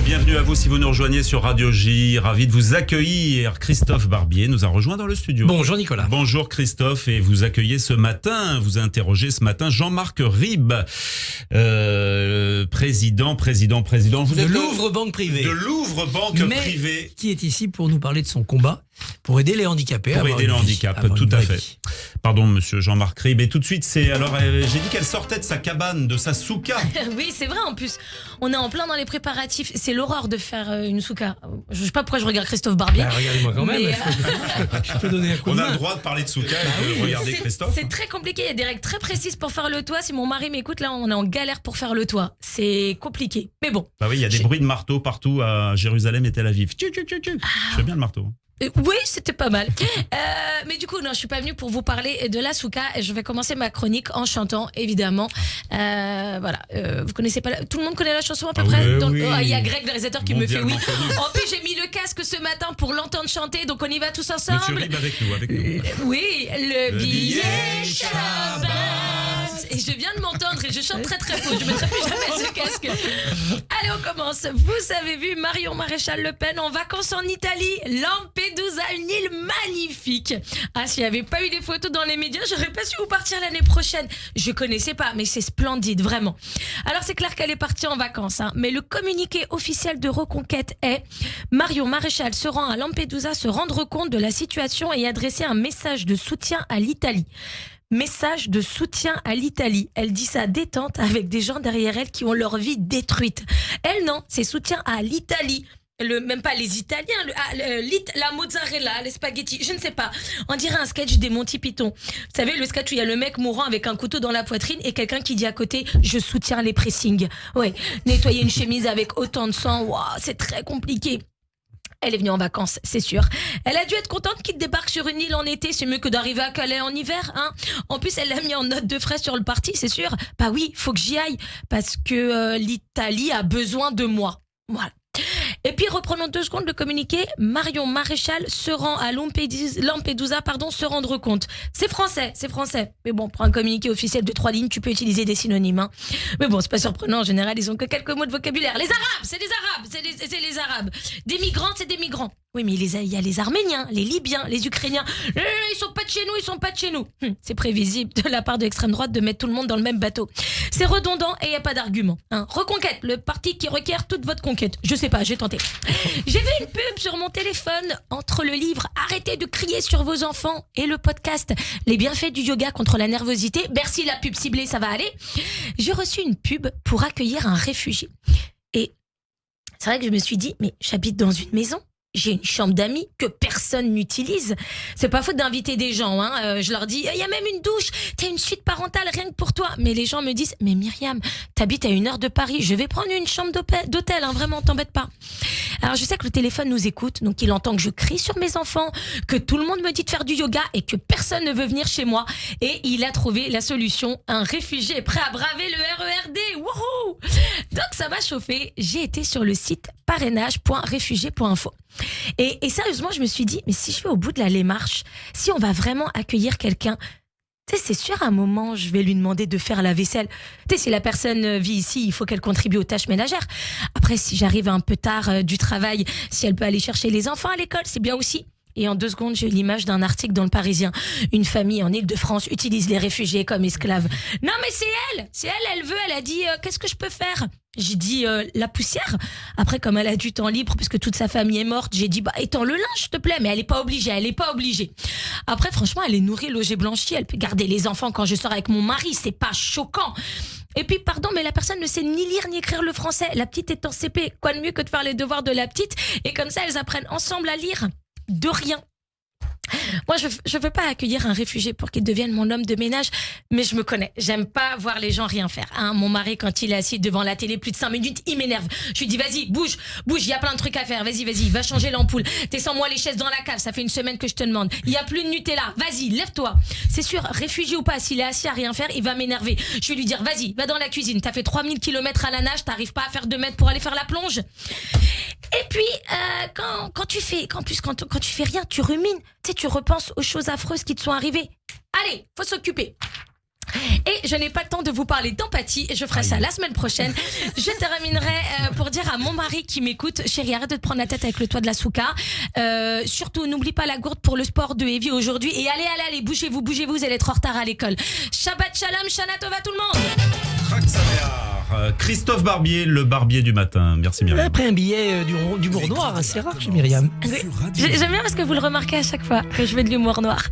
bienvenue à vous si vous nous rejoignez sur Radio J. Ravi de vous accueillir. Christophe Barbier nous a rejoint dans le studio. Bonjour Nicolas. Bonjour Christophe, et vous accueillez ce matin, vous interrogez ce matin Jean-Marc Ribes, président. Vous De êtes Louvre Banque Privée. De Louvre Banque Privée. Qui est ici pour nous parler de son combat pour aider les handicapés. Pour aider le handicap, tout à fait. Pardon, monsieur Jean-Marc Ribes. Et tout de suite, j'ai dit qu'elle sortait de sa cabane, de sa souka. Oui, c'est vrai, en plus. On est en plein dans les préparatifs. C'est l'horreur de faire une souka. Je sais pas pourquoi je regarde Christophe Barbier. Regardez-moi quand même. Je peux donner un coup de main. On a le droit de parler de souka. Regardez Christophe. C'est très compliqué. Il y a des règles très précises pour faire le toit. Si mon mari m'écoute, là, on est en galère pour faire le toit. C'est compliqué. Mais bon. Bah oui, il y a des bruits de marteau partout à Jérusalem et Tel Aviv. Je fais bien le marteau. Oui, c'était pas mal. Mais du coup, non, je suis pas venue pour vous parler de la souka. Je vais commencer ma chronique en chantant, évidemment. Voilà. Vous connaissez pas tout le monde connaît la chanson à peu près. Oui. Il y a Greg, le réalisateur, qui me fait oui. Connu. En plus, j'ai mis le casque ce matin pour l'entendre chanter, donc on y va tous ensemble. Monsieur Ribes avec nous. Oui, le billet Shabbat. Et je viens de m'entendre et je chante très très faux. Je mettrai plus jamais ce casque. Allez, on commence. Vous avez vu Marion Maréchal Le Pen en vacances en Italie, Lampedusa, une île magnifique. Ah, s'il n'y avait pas eu des photos dans les médias, j'aurais pas su où partir l'année prochaine. Je connaissais pas, mais c'est splendide, vraiment. Alors c'est clair qu'elle est partie en vacances, hein, mais le communiqué officiel de Reconquête est: Marion Maréchal se rend à Lampedusa se rendre compte de la situation et adresser un message de soutien à l'Italie. Message de soutien à l'Italie. Elle dit ça détente avec des gens derrière elle qui ont leur vie détruite. Elle, non, c'est soutien à l'Italie. Même pas les Italiens, la mozzarella, les spaghettis, je ne sais pas. On dirait un sketch des Monty Python. Vous savez, le sketch où il y a le mec mourant avec un couteau dans la poitrine et quelqu'un qui dit à côté: je soutiens les pressings. Ouais, nettoyer une chemise avec autant de sang, wow, c'est très compliqué. Elle est venue en vacances, c'est sûr. Elle a dû être contente qu'il débarque sur une île en été. C'est mieux que d'arriver à Calais en hiver, hein. En plus, elle l'a mis en note de frais sur le parti, c'est sûr. Bah oui, faut que j'y aille parce que l'Italie a besoin de moi. Voilà. Et puis, reprenons 2 secondes le communiqué. Marion Maréchal se rend à Lampedusa, se rendre compte. C'est français. Mais bon, pour un communiqué officiel de 3 lignes, tu peux utiliser des synonymes, hein. Mais bon, c'est pas surprenant. En général, ils ont que quelques mots de vocabulaire. Les Arabes, c'est les Arabes. Des migrants, c'est des migrants. Oui, mais il y a les Arméniens, les Libyens, les Ukrainiens. Ils sont pas de chez nous. C'est prévisible de la part de l'extrême droite de mettre tout le monde dans le même bateau. C'est redondant et il n'y a pas d'argument, hein. Reconquête, le parti qui requiert toute votre conquête. Je sais pas, j'ai tenté. J'ai vu une pub sur mon téléphone entre le livre Arrêtez de crier sur vos enfants et le podcast Les bienfaits du yoga contre la nervosité. Merci, la pub ciblée, ça va aller. J'ai reçu une pub pour accueillir un réfugié. Et c'est vrai que je me suis dit, mais j'habite dans une maison. J'ai une chambre d'amis que personne n'utilise. C'est pas faute d'inviter des gens, hein. Je leur dis, il y a même une douche. T'as une suite parentale rien que pour toi. Mais les gens me disent, mais Myriam, t'habites à 1 heure de Paris. Je vais prendre une chambre d'hôtel, hein, vraiment, t'embête pas. Alors je sais que le téléphone nous écoute, donc il entend que je crie sur mes enfants, que tout le monde me dit de faire du yoga et que personne ne veut venir chez moi. Et il a trouvé la solution. Un réfugié est prêt à braver le RERD. Wouhou! Donc ça m'a chauffé. J'ai été sur le site parrainage.réfugié.info. Et sérieusement, je me suis dit, mais si je vais au bout de la démarche, si on va vraiment accueillir quelqu'un, tu sais, c'est sûr, à un moment, je vais lui demander de faire la vaisselle. Tu sais, si la personne vit ici, il faut qu'elle contribue aux tâches ménagères. Après, si j'arrive un peu tard du travail, si elle peut aller chercher les enfants à l'école, c'est bien aussi. Et en 2 secondes, j'ai eu l'image d'un article dans Le Parisien. Une famille en Île-de-France utilise les réfugiés comme esclaves. Non, mais c'est elle veut, elle a dit, qu'est-ce que je peux faire ? J'ai dit, la poussière. Après, comme elle a du temps libre, puisque toute sa famille est morte, j'ai dit, étends le linge, s'il te plaît. Mais elle est pas obligée. Après, franchement, elle est nourrie, logée, blanchie. Elle peut garder les enfants quand je sors avec mon mari. C'est pas choquant. Et puis, pardon, mais la personne ne sait ni lire ni écrire le français. La petite est en CP. Quoi de mieux que de faire les devoirs de la petite? Et comme ça, elles apprennent ensemble à lire. De rien. Moi, je veux pas accueillir un réfugié pour qu'il devienne mon homme de ménage, mais je me connais. J'aime pas voir les gens rien faire, hein. Mon mari, quand il est assis devant la télé plus de 5 minutes, il m'énerve. Je lui dis, vas-y, bouge, il y a plein de trucs à faire. Vas-y, va changer l'ampoule. Descends-moi les chaises dans la cave, ça fait 1 semaine que je te demande. Il y a plus de Nutella. Vas-y, lève-toi. C'est sûr, réfugié ou pas, s'il est assis à rien faire, il va m'énerver. Je vais lui dire, vas-y, va dans la cuisine. T'as fait 3000 km à la nage, t'arrives pas à faire 2 mètres pour aller faire la plonge. Et puis, quand tu fais rien, tu rumines. Tu sais, tu repenses aux choses affreuses qui te sont arrivées. Allez, faut s'occuper. Et je n'ai pas le temps de vous parler d'empathie. Je ferai ça la semaine prochaine. Je terminerai pour dire à mon mari qui m'écoute, chérie, arrête de te prendre la tête avec le toit de la souka. Surtout, n'oublie pas la gourde pour le sport de Evie aujourd'hui. Et allez, bougez-vous, vous allez être en retard à l'école. Shabbat shalom, Shana Tova tout le monde. Chag Sameach. Christophe Barbier, le barbier du matin. Merci Myriam. Après un billet d'humour noir, c'est rare chez Myriam. J'aime bien parce que vous le remarquez à chaque fois que je fais de l'humour noir.